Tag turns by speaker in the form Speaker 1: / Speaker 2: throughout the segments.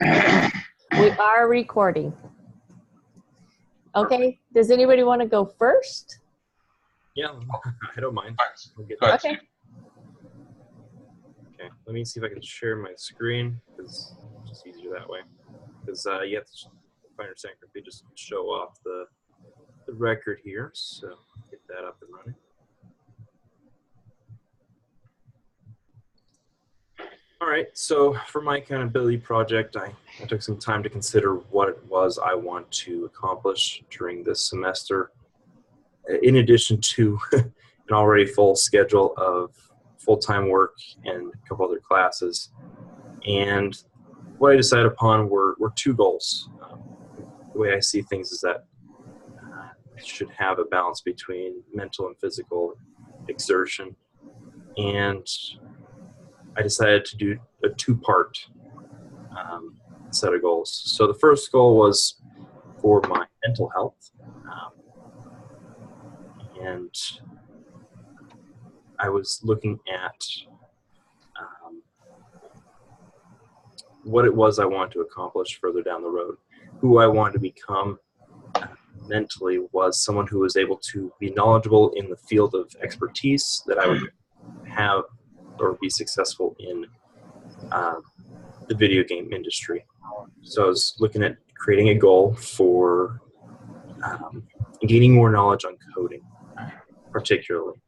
Speaker 1: We are recording. Okay, does anybody want to go first?
Speaker 2: Yeah, I don't mind.
Speaker 1: Okay.
Speaker 2: Okay, let me see if I can share my screen, because it's just easier that way. Because you have to, if I understand correctly, just show off the record here. So get that up and running. All right, so for my accountability project, I took some time to consider what it was I want to accomplish during this semester, in addition to an already full schedule of full-time work and a couple other classes. And what I decided upon were two goals. The way I see things is that I should have a balance between mental and physical exertion. And I decided to do a two-part set of goals. So the first goal was for my mental health. And I was looking at what it was I wanted to accomplish further down the road. Who I wanted to become mentally was someone who was able to be knowledgeable in the field of expertise that I would have or be successful in the video game industry. So I was looking at creating a goal for gaining more knowledge on coding, particularly.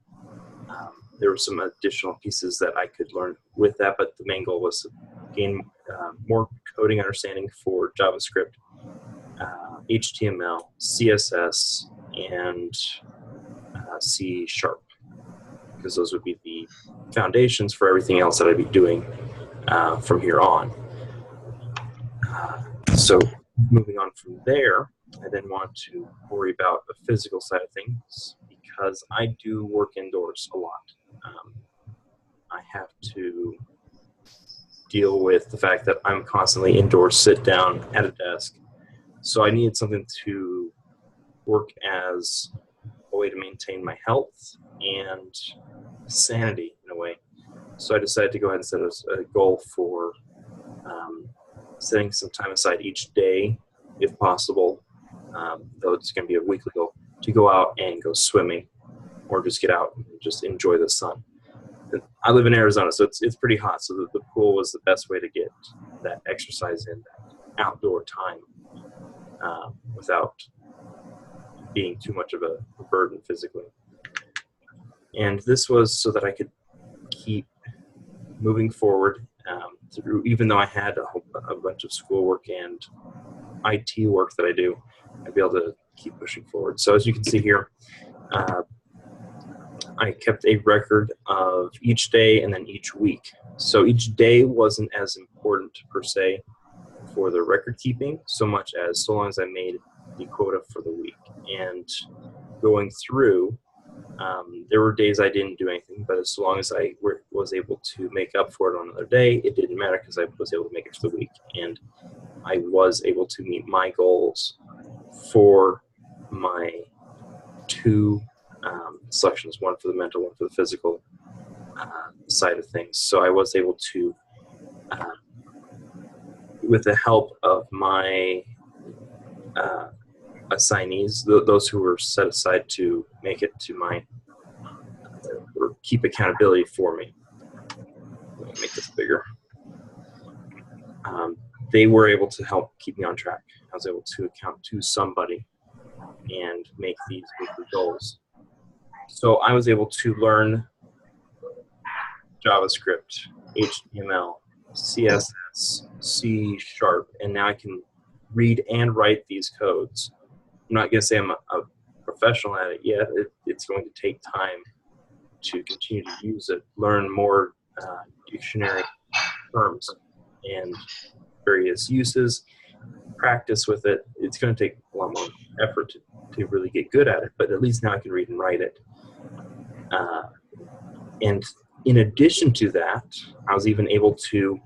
Speaker 2: There were some additional pieces that I could learn with that, but the main goal was to gain more coding understanding for JavaScript, HTML, CSS, and C#, because those would be the foundations for everything else that I'd be doing from here on. So moving on from there, I then want to worry about the physical side of things because I do work indoors a lot. I have to deal with the fact that I'm constantly indoors, sit down at a desk. So I needed something to work as a way to maintain my health and sanity in a way. So I decided to go ahead and set a goal for setting some time aside each day, if possible, though it's going to be a weekly goal, to go out and go swimming or just get out and just enjoy the sun. And I live in Arizona, so it's pretty hot, so the pool was the best way to get that exercise in, that outdoor time, without being too much of a burden physically. And this was so that I could keep moving forward through, even though I had a bunch of schoolwork and IT work that I do, I'd be able to keep pushing forward. So as you can see here, I kept a record of each day and then each week. So each day wasn't as important per se for the record keeping so much as so long as I made the quota for the week. And going through, there were days I didn't do anything, but as long as I was able to make up for it on another day, it didn't matter because I was able to make it for the week. And I was able to meet my goals for my two selections, one for the mental, one for the physical side of things. So I was able to, with the help of my assignees, those who were set aside to make it to my, or keep accountability for me. Let me make this bigger. They were able to help keep me on track. I was able to account to somebody and make these weekly goals. So I was able to learn JavaScript, HTML, CSS, C#, and now I can read and write these codes. I'm not going to say I'm a professional at it yet. It's going to take time to continue to use it, learn more dictionary terms and various uses, practice with it. It's going to take a lot more effort to really get good at it, but at least now I can read and write it. And in addition to that, I was even able to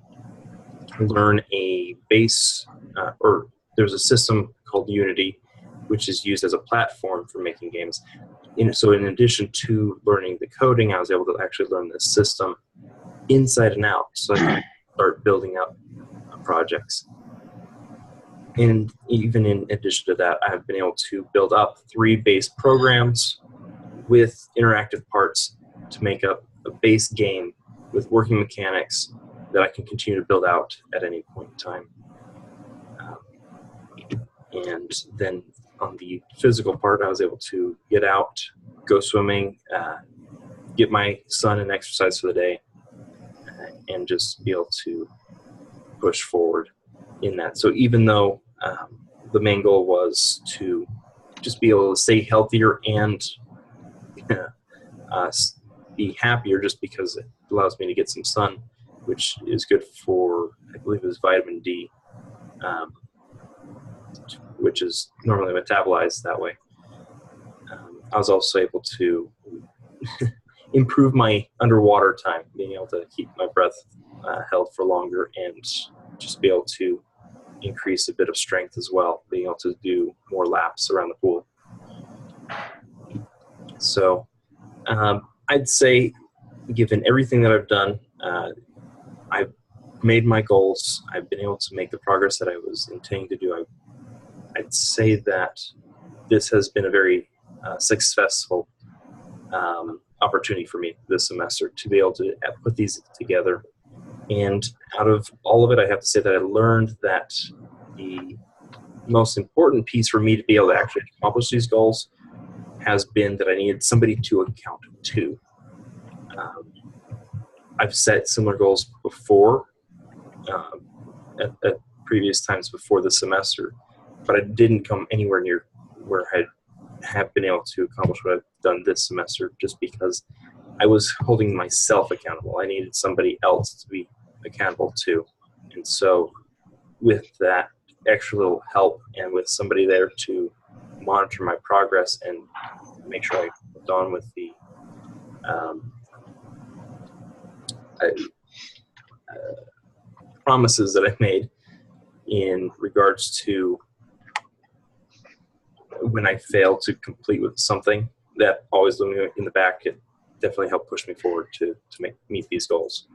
Speaker 2: learn a base, or there's a system called Unity, which is used as a platform for making games. So in addition to learning the coding, I was able to actually learn the system inside and out, so I can start building up projects. And even in addition to that, I've been able to build up 3 base programs with interactive parts to make up a base game with working mechanics that I can continue to build out at any point in time. And then on the physical part, I was able to get out, go swimming, get my son an exercise for the day, and just be able to push forward in that. So even though the main goal was to just be able to stay healthier and be happier, just because it allows me to get some sun, which is good for, I believe it was vitamin D, which is normally metabolized that way. I was also able to improve my underwater time, being able to keep my breath held for longer and just be able to increase a bit of strength as well, being able to do more laps around the pool. So I'd say, given everything that I've done, I've made my goals. I've been able to make the progress that I was intending to do. I'd say that this has been a very successful opportunity for me this semester to be able to put these together. And out of all of it, I have to say that I learned that the most important piece for me to be able to actually accomplish these goals has been that I needed somebody to account to. I've set similar goals before at previous times before the semester, but I didn't come anywhere near where I have been able to accomplish what I've done this semester, just because I was holding myself accountable. I needed somebody else to be accountable to. And so with that extra little help and with somebody there to monitor my progress and make sure I moved on with the promises that I made in regards to when I failed to complete with something, that always looming in the back, it definitely helped push me forward to meet these goals.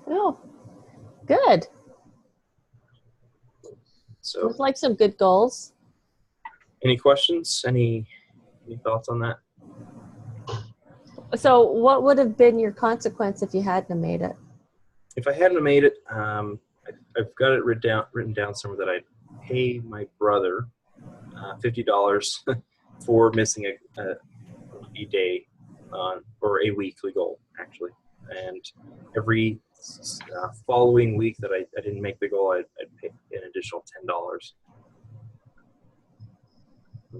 Speaker 1: Oh, good.
Speaker 2: So,
Speaker 1: Looks like some good goals.
Speaker 2: any questions? Any thoughts on that?
Speaker 1: So what would have been your consequence if you hadn't have made it?
Speaker 2: If I hadn't have made it, I've got it written down somewhere that I'd pay my brother $50 for missing a day or a weekly goal, actually. And every following week that I didn't make the goal, I'd pay an additional $10.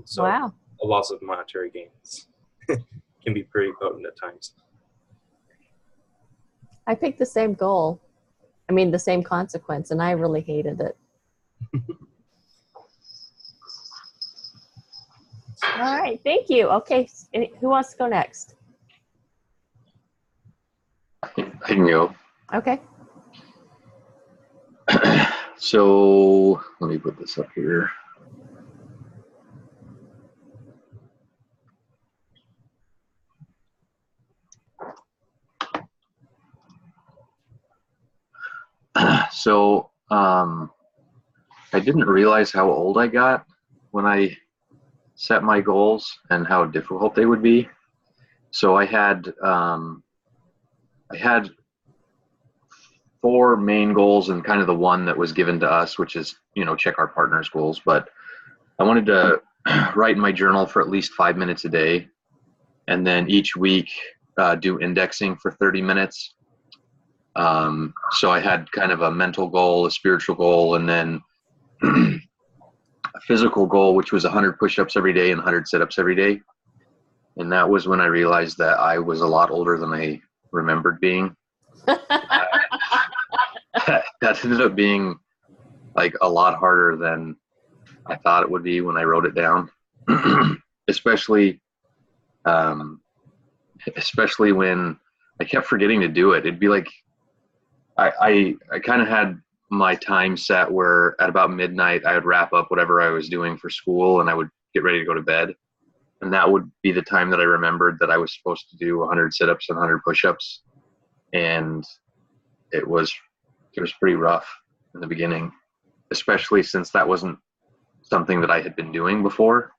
Speaker 2: So
Speaker 1: Wow.
Speaker 2: a loss of monetary gains can be pretty potent at times.
Speaker 1: I picked the same goal. I mean, the same consequence, and I really hated it. All right, thank you. Okay, who wants to go next?
Speaker 3: I can go.
Speaker 1: Okay.
Speaker 3: So let me put this up here. So I didn't realize how old I got when I set my goals and how difficult they would be. So I had 4 main goals and kind of the one that was given to us, which is, check our partner's goals. But I wanted to write in my journal for at least 5 minutes a day, and then each week do indexing for 30 minutes. So I had kind of a mental goal, a spiritual goal, and then a physical goal, which was 100 push-ups every day and 100 sit-ups every day. And that was when I realized that I was a lot older than I remembered being. That ended up being like a lot harder than I thought it would be when I wrote it down. especially when I kept forgetting to do it. It'd be like I kind of had my time set where at about midnight I would wrap up whatever I was doing for school and I would get ready to go to bed. And that would be the time that I remembered that I was supposed to do 100 sit-ups and 100 push-ups. And it was pretty rough. in the beginning, especially since that wasn't something that I had been doing before.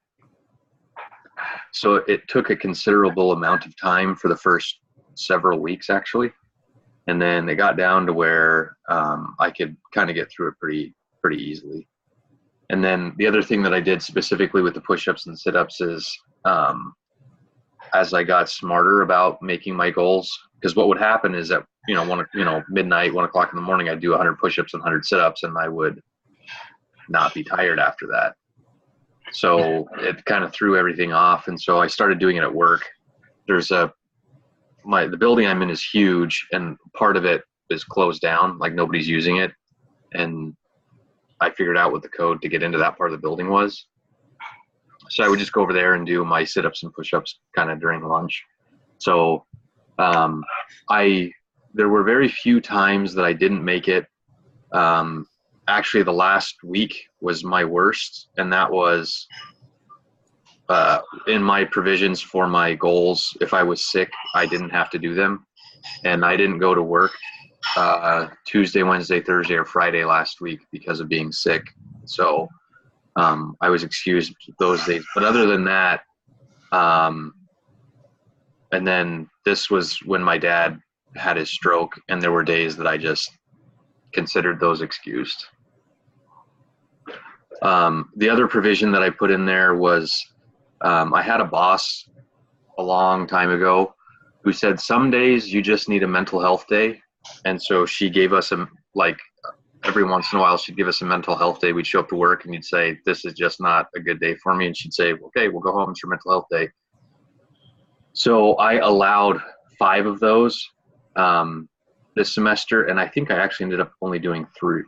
Speaker 3: So it took a considerable amount of time for the first several weeks, actually. And then it got down to where I could kind of get through it pretty easily. And then the other thing that I did specifically with the push-ups and sit-ups is as I got smarter about making my goals, because what would happen is that, midnight, 1 o'clock in the morning, I'd do 100 push-ups and 100 sit-ups, and I would not be tired after that. So it kind of threw everything off. And so I started doing it at work. There's the building I'm in is huge, and part of it is closed down, like nobody's using it. And I figured out what the code to get into that part of the building was. So I would just go over there and do my sit-ups and push-ups kind of during lunch. So there were very few times that I didn't make it. Actually, the last week was my worst, and that was in my provisions for my goals. If I was sick, I didn't have to do them, and I didn't go to work Tuesday, Wednesday, Thursday, or Friday last week because of being sick. So I was excused those days. But other than that, and then this was when my dad had his stroke, and there were days that I just considered those excused. The other provision that I put in there was I had a boss a long time ago who said some days you just need a mental health day. And so she gave us every once in a while, she'd give us a mental health day. We'd show up to work and you'd say, this is just not a good day for me. And she'd say, okay, we'll go home. It's your mental health day. So I allowed 5 of those this semester. And I think I actually ended up only doing 2.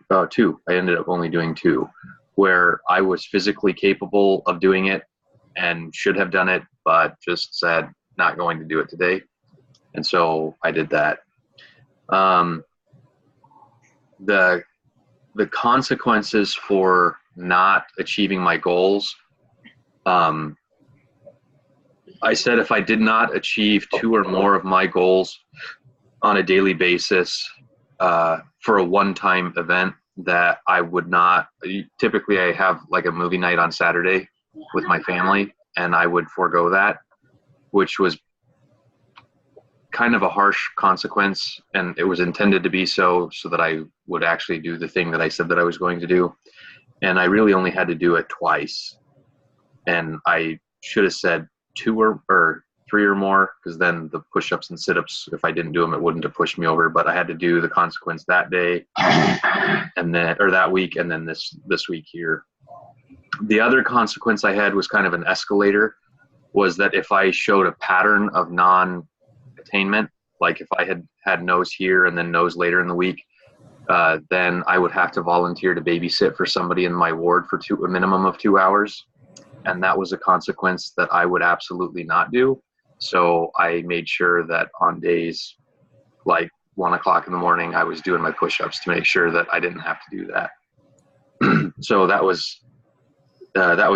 Speaker 3: I ended up only doing 2 where I was physically capable of doing it and should have done it, but just said not going to do it today. And so I did that. The consequences for not achieving my goals, I said if I did not achieve 2 or more of my goals on a daily basis for a one-time event, that I would not. Typically I have like a movie night on Saturday with my family, and I would forego that, which was kind of a harsh consequence, and it was intended to be so that I would actually do the thing that I said that I was going to do. And I really only had to do it twice, and I should have said 2 or 3 or more, because then the push-ups and sit-ups, if I didn't do them, it wouldn't have pushed me over. But I had to do the consequence that day, and then, or that week, and then this week here. The other consequence I had was kind of an escalator, was that if I showed a pattern of non-attainment, like if I had nose here and then nose later in the week, then I would have to volunteer to babysit for somebody in my ward for a minimum of 2 hours. And that was a consequence that I would absolutely not do. So I made sure that on days like 1 o'clock in the morning, I was doing my push-ups to make sure that I didn't have to do that. So that was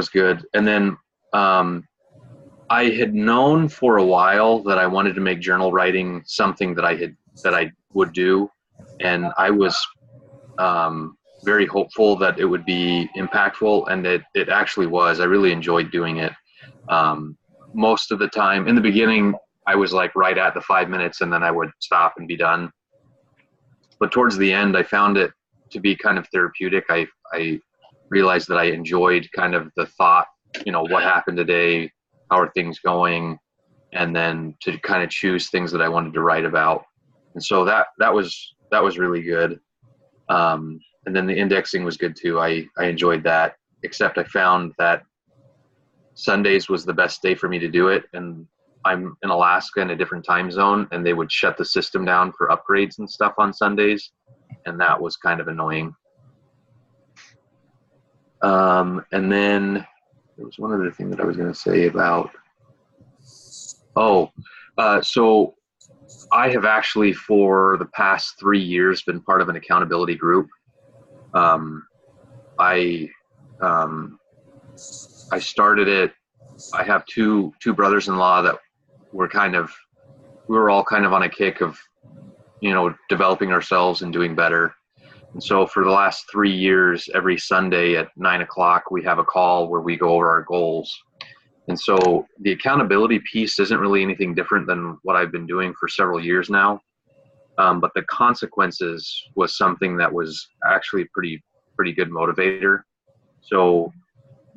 Speaker 3: good. And then I had known for a while that I wanted to make journal writing something that I would do, and I was very hopeful that it would be impactful, and it actually was. I really enjoyed doing it. Most of the time in the beginning, I was like right at the 5 minutes, and then I would stop and be done. But towards the end, I found it to be kind of therapeutic. I realized that I enjoyed kind of the thought, what happened today, how are things going, and then to kind of choose things that I wanted to write about. And so that was really good. And then the indexing was good too. I enjoyed that, except I found that Sundays was the best day for me to do it. And I'm in Alaska in a different time zone, and they would shut the system down for upgrades and stuff on Sundays. And that was kind of annoying. And then there was one other thing that I was going to say about, so I have actually for the past 3 years been part of an accountability group. I started it. I have two brothers-in-law that we were all kind of on a kick of, developing ourselves and doing better. So for the last 3 years, every Sunday at 9 o'clock, we have a call where we go over our goals. And so the accountability piece isn't really anything different than what I've been doing for several years now. But the consequences was something that was actually pretty good motivator. So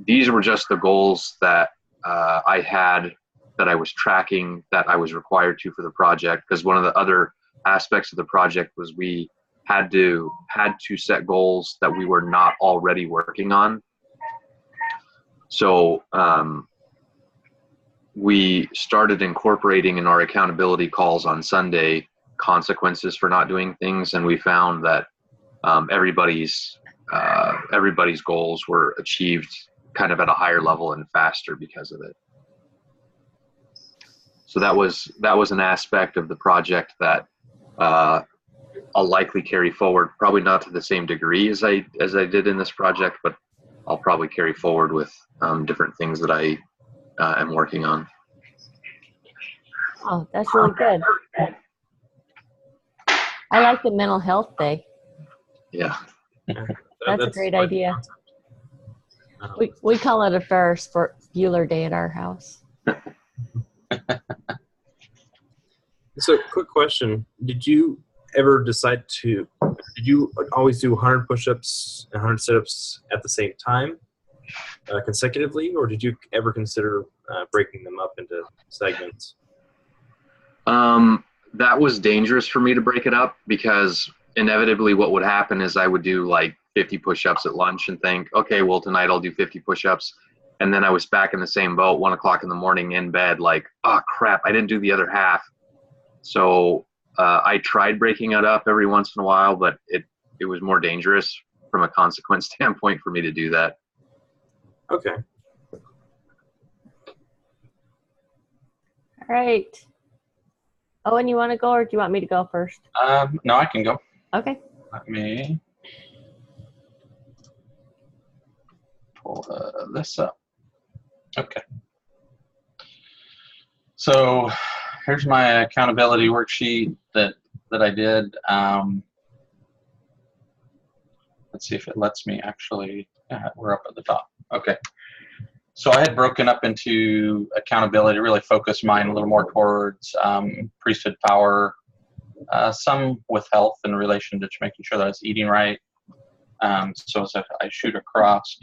Speaker 3: these were just the goals that I had, that I was tracking, that I was required to for the project. Because one of the other aspects of the project was we had to set goals that we were not already working on. So we started incorporating in our accountability calls on Sunday consequences for not doing things, and we found that everybody's goals were achieved kind of at a higher level and faster because of it. So that was an aspect of the project that I'll likely carry forward, probably not to the same degree as I did in this project, but I'll probably carry forward with different things that I am working on.
Speaker 1: Oh, that's really good. I like the mental health day.
Speaker 3: Yeah.
Speaker 1: That's a great
Speaker 2: fun.
Speaker 1: idea. We call it a Ferris Bueller day at our house.
Speaker 2: So, quick question: did you ever decide to? Did you always do 100 push-ups and 100 sit-ups at the same time, consecutively, or did you ever consider breaking them up into segments?
Speaker 3: That was dangerous for me to break it up, because inevitably what would happen is I would do like 50 push-ups at lunch and think, okay, well, tonight I'll do 50 push-ups. And then I was back in the same boat, 1 o'clock in the morning in bed, like, oh crap, I didn't do the other half. So I tried breaking it up every once in a while, but it was more dangerous from a consequence standpoint for me to do that.
Speaker 2: Okay.
Speaker 1: All right. Owen, you want to go, or do you want me to go first?
Speaker 4: No, I can go.
Speaker 1: Okay.
Speaker 4: Let me pull this up. Okay. So here's my accountability worksheet that I did. Let's see if it lets me actually. We're up at the top. Okay. So I had broken up into accountability, really focused mine a little more towards priesthood power, some with health in relation to making sure that I was eating right. So as I shoot across,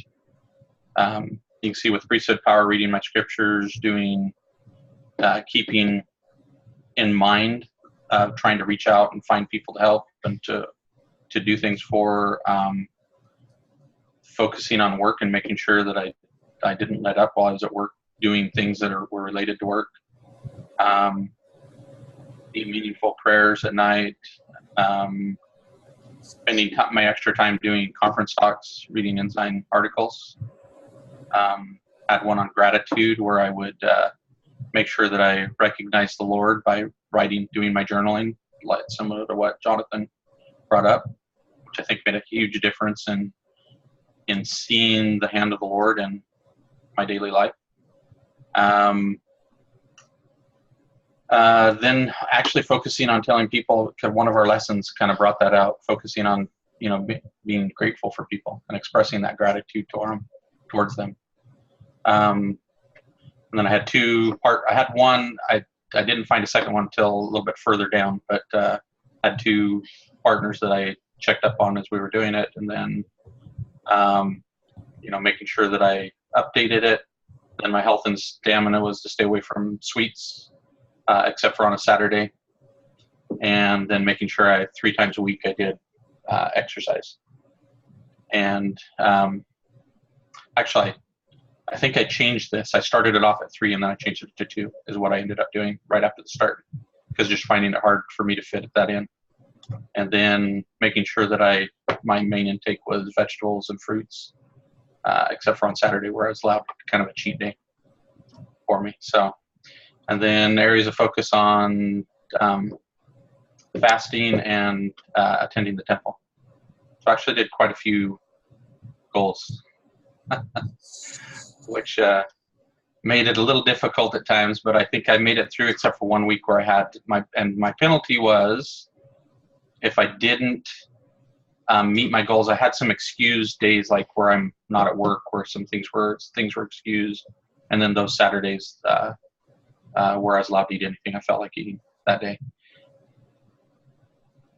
Speaker 4: you can see with priesthood power, reading my scriptures, doing, keeping in mind, trying to reach out and find people to help and to do things for, focusing on work and making sure that I didn't let up while I was at work, doing things that were related to work. Meaningful prayers at night, spending my extra time doing conference talks, reading Ensign articles. Had one on gratitude where I would make sure that I recognize the Lord by doing my journaling, like similar to what Jonathan brought up, which I think made a huge difference in seeing the hand of the Lord in my daily life. Then actually focusing on telling people, because one of our lessons kind of brought that out, focusing on, being grateful for people and expressing that gratitude towards them. And then I had one, I didn't find a second one until a little bit further down, but had two partners that I checked up on as we were doing it. And then, making sure that I updated it. Then my health and stamina was to stay away from sweets, except for on a Saturday. And then making sure 3 times a week I did exercise. And actually, I think I changed this. I started it off at 3 and then I changed it to 2 is what I ended up doing right after the start, because just finding it hard for me to fit that in. And then making sure that my main intake was vegetables and fruits, except for on Saturday where I was allowed kind of a cheat day for me. So, and then areas of focus on fasting and attending the temple. So I actually did quite a few goals, which made it a little difficult at times, but I think I made it through except for 1 week where I had my penalty was if I didn't meet my goals. I had some excused days, like where I'm not at work, where some things were excused, and then those Saturdays where I was allowed to eat anything I felt like eating that day.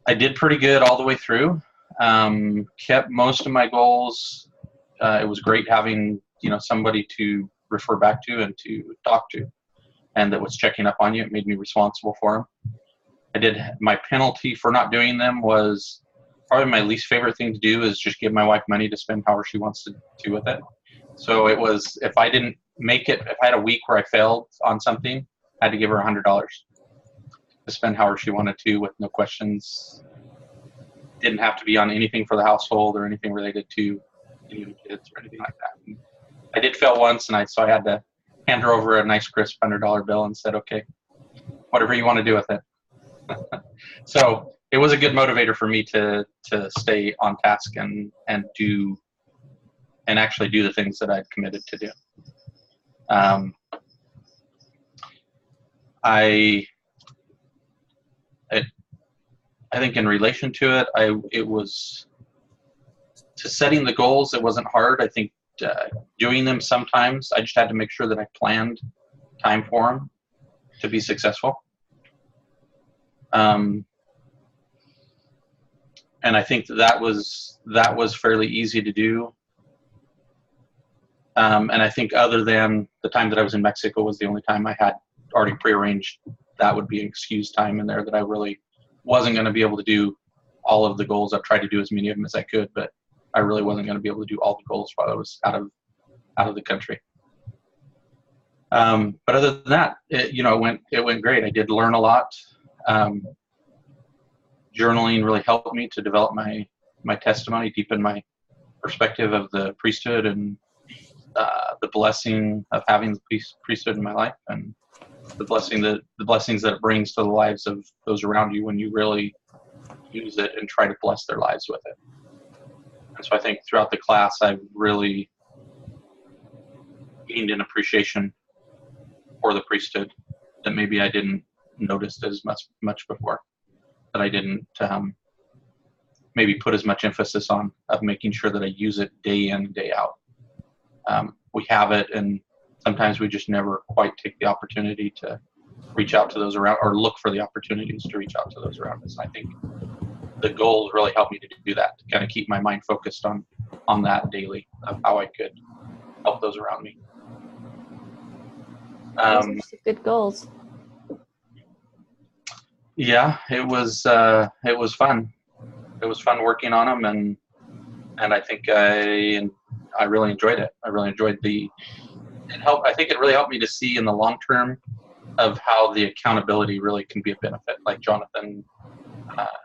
Speaker 4: I did pretty good all the way through. Kept most of my goals. It was great having somebody to refer back to and to talk to, and that was checking up on you. It made me responsible for them. My penalty for not doing them was probably my least favorite thing to do, is just give my wife money to spend however she wants to do with it. So it was, if I didn't make it, if I had a week where I failed on something, I had to give her $100 to spend however she wanted to, with no questions. Didn't have to be on anything for the household or anything related to any of the kids or anything like that. And I did fail once, and so I had to hand her over a nice crisp $100 bill and said, okay, whatever you want to do with it. So it was a good motivator for me to stay on task and actually do the things that I'd committed to do. I think in relation to it, it was to setting the goals. It wasn't hard. I think doing them sometimes, I just had to make sure that I planned time for them to be successful. And I think that was fairly easy to do. And I think other than the time that I was in Mexico was the only time I had already prearranged, that would be an excused time in there that I really wasn't going to be able to do all of the goals. I've tried to do as many of them as I could, but I really wasn't going to be able to do all the goals while I was out of the country. But other than that, it went great. I did learn a lot. Journaling really helped me to develop my testimony, deepen my perspective of the priesthood and the blessing of having the priesthood in my life, and the blessings that it brings to the lives of those around you when you really use it and try to bless their lives with it. And so I think throughout the class, I've really gained an appreciation for the priesthood that maybe I didn't notice as much before, that I didn't maybe put as much emphasis on, of making sure that I use it day in and day out. We have it, and sometimes we just never quite take the opportunity to reach out to those around, or look for the opportunities to reach out to those around us. I think the goals really helped me to do that, to kind of keep my mind focused on that daily, of how I could help those around me.
Speaker 1: Those are some good goals.
Speaker 4: Yeah, it was fun. It was fun working on them, and I think I really enjoyed it. I really enjoyed I think it really helped me to see in the long term of how the accountability really can be a benefit. Like Jonathan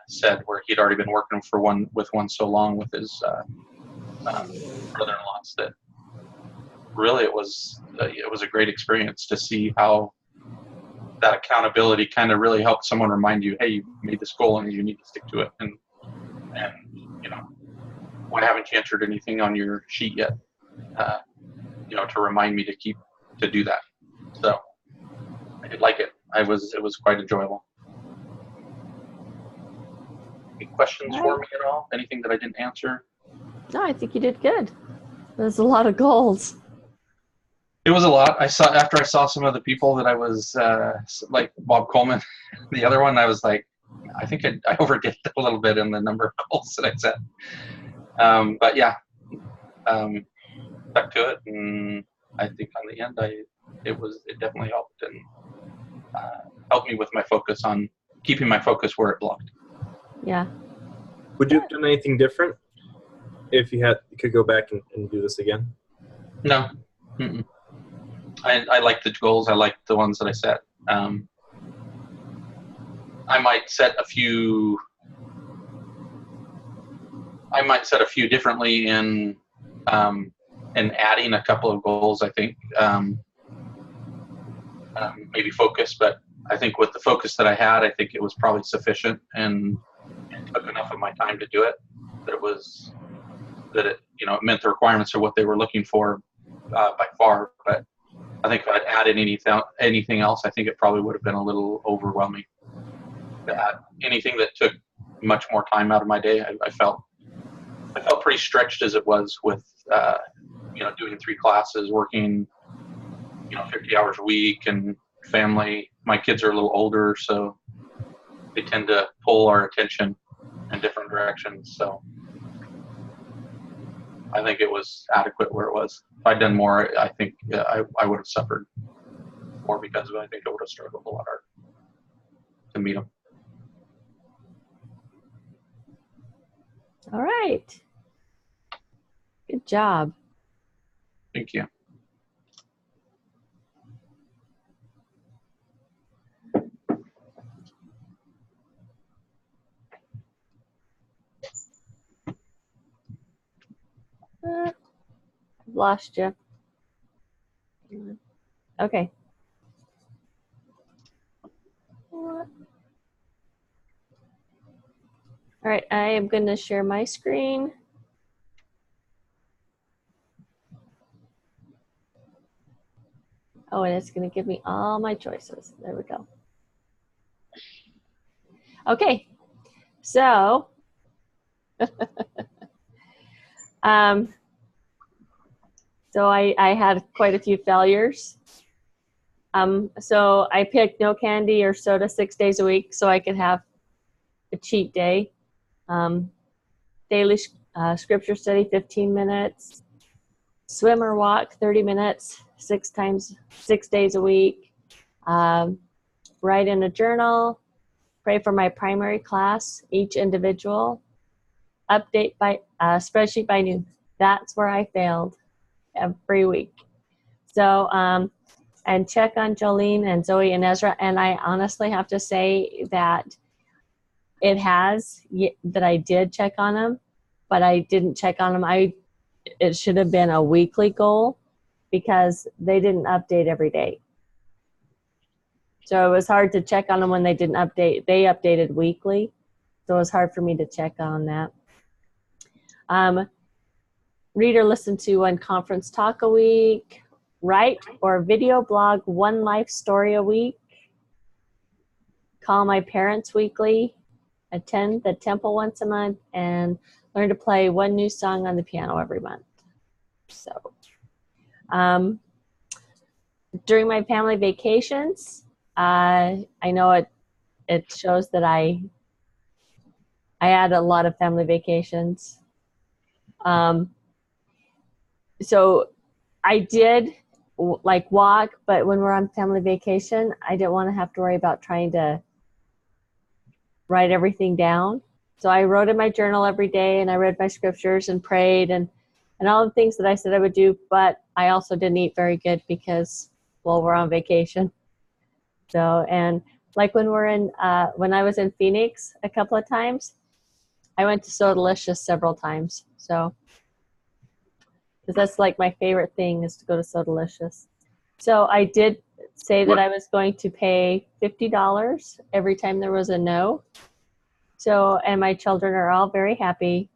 Speaker 4: said, where he'd already been working with one so long with his brother-in-laws, that really it was a great experience to see how that accountability kind of really helped someone remind you, hey, you made this goal and you need to stick to it. And why haven't you entered anything on your sheet yet? To remind me to do that. So I did like it. It was quite enjoyable. Any questions for me at all? Anything that I didn't answer?
Speaker 1: No, I think you did good. There's a lot of goals.
Speaker 4: It was a lot. After I saw some of the people that I was like Bob Coleman, the other one, I was like, I think I overdid a little bit in the number of goals that I set. But yeah, stuck to it, and I think on the end, it definitely helped, and helped me with my focus on keeping my focus where it belonged.
Speaker 1: Yeah.
Speaker 2: Would you have done anything different if you could go back and do this again?
Speaker 4: No. Mm-mm. I like the goals. I like the ones that I set. I might set a few differently in adding a couple of goals, I think. Maybe focus, but I think with the focus that I had, I think it was probably sufficient, and took enough of my time to do it, that it met the requirements of what they were looking for by far. But I think if I'd added anything else, I think it probably would have been a little overwhelming. Anything that took much more time out of my day, I felt pretty stretched as it was with, doing 3 classes, working, 50 hours a week, and family. My kids are a little older, so they tend to pull our attention in different directions. So I think it was adequate where it was. If I'd done more, I think I would have suffered more because of it. I think I would have struggled a lot harder to meet them.
Speaker 1: All right. Good job.
Speaker 4: Thank you.
Speaker 1: I've lost you. Okay. All right, I am going to share my screen. Oh, and it's going to give me all my choices. There we go. Okay, so so I had quite a few failures. So I picked no candy or soda 6 days a week so I could have a cheat day. Daily scripture study, 15 minutes. Swim or walk, 30 minutes, 6 days a week. Write in a journal. Pray for my primary class, each individual. Update by spreadsheet by noon. That's where I failed every week. So, and check on Jolene and Zoe and Ezra. And I honestly have to say that that I did check on them, but I didn't check on them. It should have been a weekly goal because they didn't update every day. So it was hard to check on them when they didn't update. They updated weekly, so it was hard for me to check on that. Read or listen to 1 conference talk a week. Write or video blog 1 life story a week. Call my parents weekly. Attend the temple once a month, and learn to play 1 new song on the piano every month. So, during my family vacations, I know it shows that I had a lot of family vacations. So I did walk, but when we're on family vacation, I didn't want to have to worry about trying to write everything down. So I wrote in my journal every day, and I read my scriptures and prayed and all the things that I said I would do, but I also didn't eat very good because, well, we're on vacation. So, and like when I was in Phoenix a couple of times, I went to So Delicious several times. So, because that's like my favorite thing is to go to So Delicious. So I did say that I was going to pay $50 every time there was a no. So, and my children are all very happy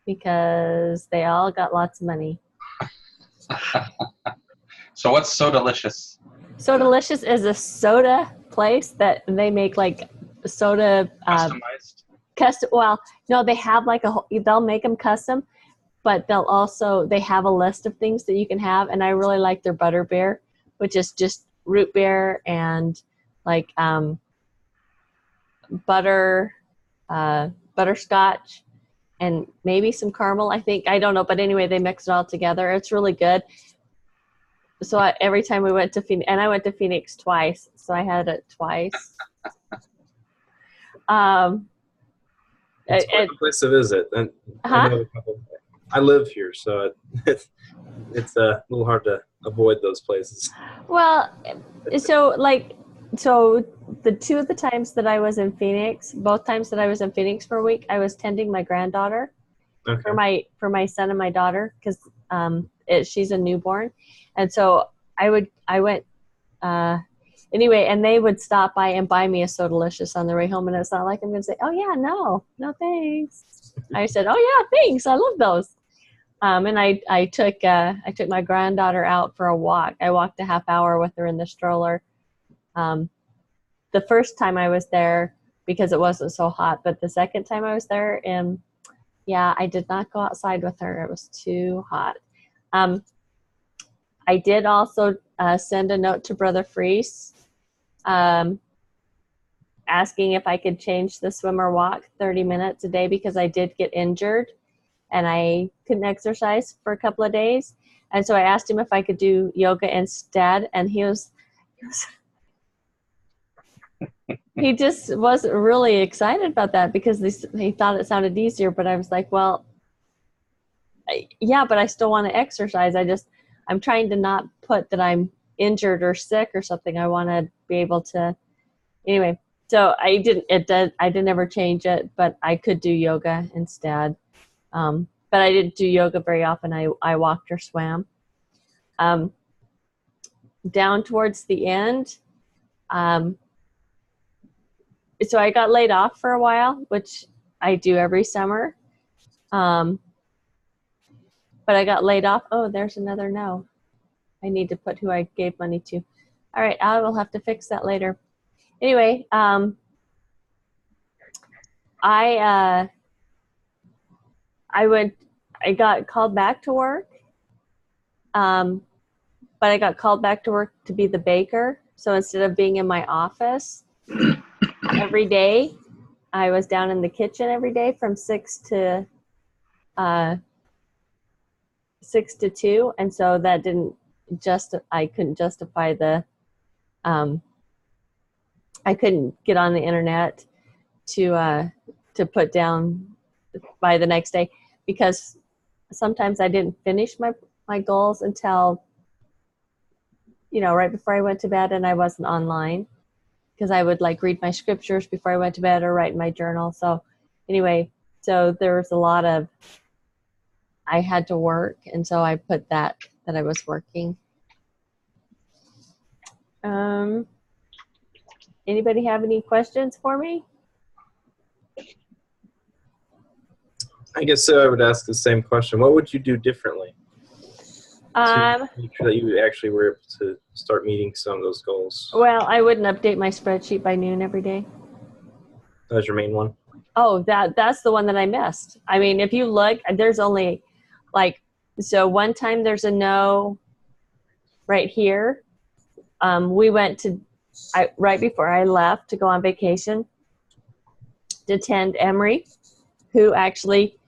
Speaker 1: because they all got lots of money.
Speaker 4: So what's So Delicious?
Speaker 1: So Delicious is a soda place that they make like soda.
Speaker 4: Customized?
Speaker 1: Well, no, they have like they'll make them custom, but they have a list of things that you can have. And I really like their butter beer, which is just root beer and like butterscotch and maybe some caramel, I think. I don't know. But anyway, they mix it all together. It's really good. So every time we went to Phoenix, and I went to Phoenix twice, so I had it twice.
Speaker 2: It's quite a place to visit. And I live here, so it's a little hard to avoid those places.
Speaker 1: Well, so the 2 of the times that I was in Phoenix, both times that I was in Phoenix for a week, I was tending my granddaughter for my son and my daughter because she's a newborn, and so I went anyway, and they would stop by and buy me a So Delicious on the way home, and it's not like I'm going to say, oh yeah, no thanks. I said, oh yeah, thanks, I love those. And I took my granddaughter out for a walk. I walked a half hour with her in the stroller. The first time I was there because it wasn't so hot, but the second time I was there Yeah, I did not go outside with her. It was too hot. I did also send a note to Brother Freese asking if I could change the swim or walk 30 minutes a day because I did get injured and I couldn't exercise for a couple of days. And so I asked him if I could do yoga instead. And he just wasn't really excited about that because he thought it sounded easier. But I was like, well, yeah, but I still want to exercise. I'm trying to not put that I'm injured or sick or something. I want to be able to, anyway. So I didn't ever change it, but I could do yoga instead. But I didn't do yoga very often. I walked or swam. Down towards the end, so I got laid off for a while, which I do every summer. But I got laid off. Oh, there's another no. I need to put who I gave money to. All right, I will have to fix that later. Anyway, I got called back to work, but I got called back to work to be the baker. So instead of being in my office every day, I was down in the kitchen every day from 6 to 2, and so that I couldn't justify the I couldn't get on the internet to put down by the next day because sometimes I didn't finish my goals until right before I went to bed, and I wasn't online because I would like read my scriptures before I went to bed or write in my journal. So anyway, so there was a lot of I had to work, and so I put that I was working. Anybody have any questions for me?
Speaker 2: I guess so. I would ask the same question. What would you do differently to make sure that you actually were able to start meeting some of those goals?
Speaker 1: Well, I wouldn't update my spreadsheet by noon every day.
Speaker 2: That was your main one?
Speaker 1: Oh, that's the one that I missed. I mean, if you look, there's only so one time there's a no right here. We went right before I left to go on vacation to attend Emory, who actually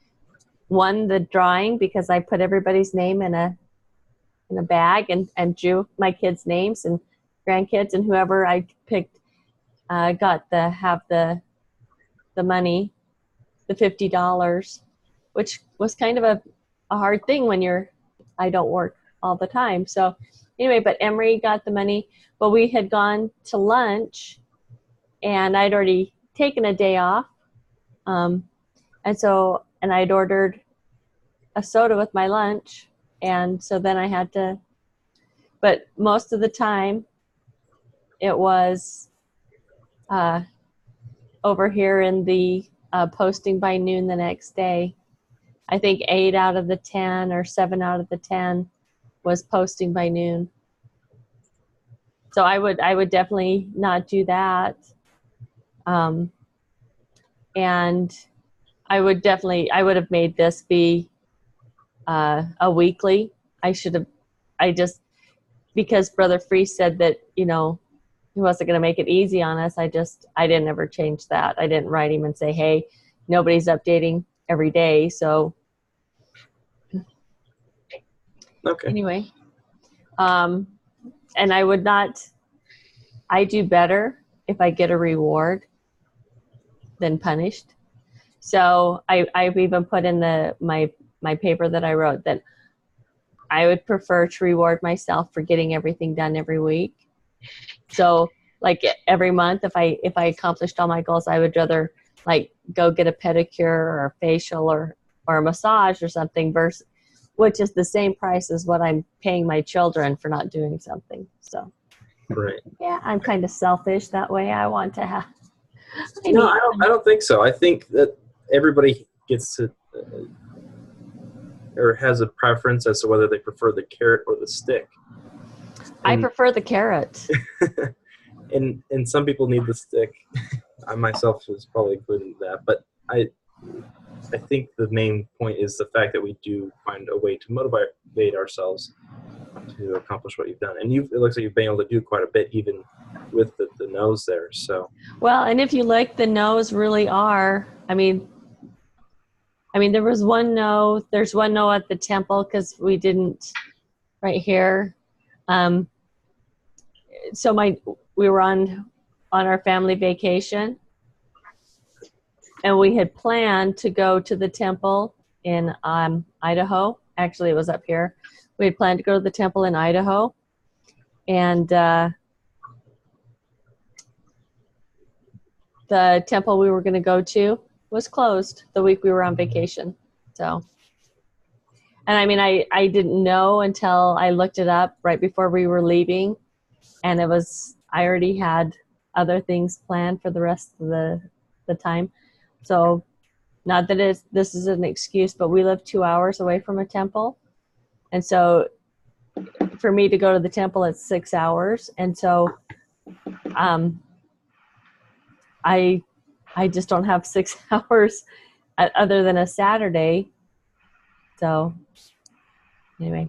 Speaker 1: won the drawing because I put everybody's name in a bag and drew my kids' names and grandkids, and whoever I picked got the money, the $50, which was kind of a hard thing when I don't work all the time. So anyway, but Emory got the money, but we had gone to lunch and I'd already taken a day off. And I'd ordered a soda with my lunch. And so then I had to, but most of the time it was over here in the posting by noon the next day. I think 8 out of the 10 or 7 out of the 10 was posting by noon. So I would definitely not do that. And I would have made this be a weekly. Because Brother Freese said that, he wasn't going to make it easy on us. I didn't ever change that. I didn't write him and say, hey, nobody's updating every day. So
Speaker 2: okay.
Speaker 1: Anyway, and I do better if I get a reward than punished. So I've even put in my paper that I wrote that I would prefer to reward myself for getting everything done every week. So like every month, if I accomplished all my goals, I would rather go get a pedicure or a facial or a massage or something which is the same price as what I'm paying my children for not doing something. So
Speaker 2: right.
Speaker 1: Yeah, I'm kind of selfish that way. I want to have.
Speaker 2: I don't think so. I think that everybody gets to or has a preference as to whether they prefer the carrot or the stick.
Speaker 1: I prefer the carrot.
Speaker 2: and some people need the stick. I myself was probably included in that, but I think the main point is the fact that we do find a way to motivate ourselves to accomplish what you've done. And it looks like you've been able to do quite a bit even with the no's there. So
Speaker 1: Well, and if you look, the no's really are, I mean, there was one no, there's one no at the temple because we didn't, right here. So we were on our family vacation, and we had planned to go to the temple in Idaho. Actually, it was up here. We had planned to go to the temple in Idaho, and the temple we were going to go to was closed the week we were on vacation. So, and I mean, I didn't know until I looked it up right before we were leaving, and I already had other things planned for the rest of the time. So, not that this is an excuse, but we live 2 hours away from a temple, and so for me to go to the temple, it's 6 hours, and so I just don't have 6 hours other than a Saturday. So anyway,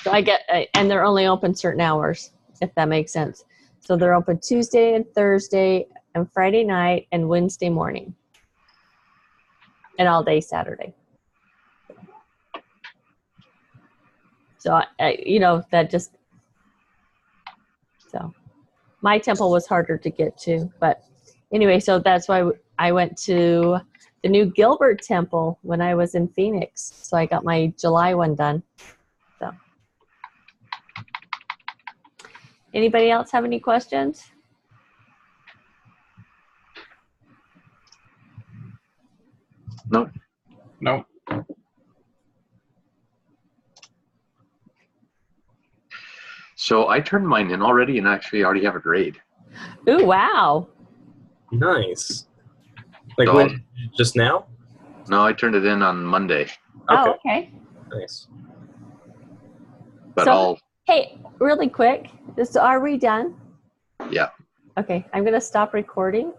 Speaker 1: so and they're only open certain hours, if that makes sense. So they're open Tuesday and Thursday and Friday night and Wednesday morning and all day Saturday. So so my temple was harder to get to, but anyway, so that's why I went to the new Gilbert Temple when I was in Phoenix. So I got my July one done. So, anybody else have any questions?
Speaker 3: No.
Speaker 4: No.
Speaker 3: So I turned mine in already and actually already have a grade.
Speaker 1: Ooh, wow.
Speaker 2: nice. Like
Speaker 3: So
Speaker 2: when? Just now?
Speaker 3: No, I turned it in on Monday.
Speaker 1: Oh, okay.
Speaker 2: Nice.
Speaker 3: But
Speaker 1: So- Hey, really quick, are we done?
Speaker 3: Yeah.
Speaker 1: Okay, I'm going to stop recording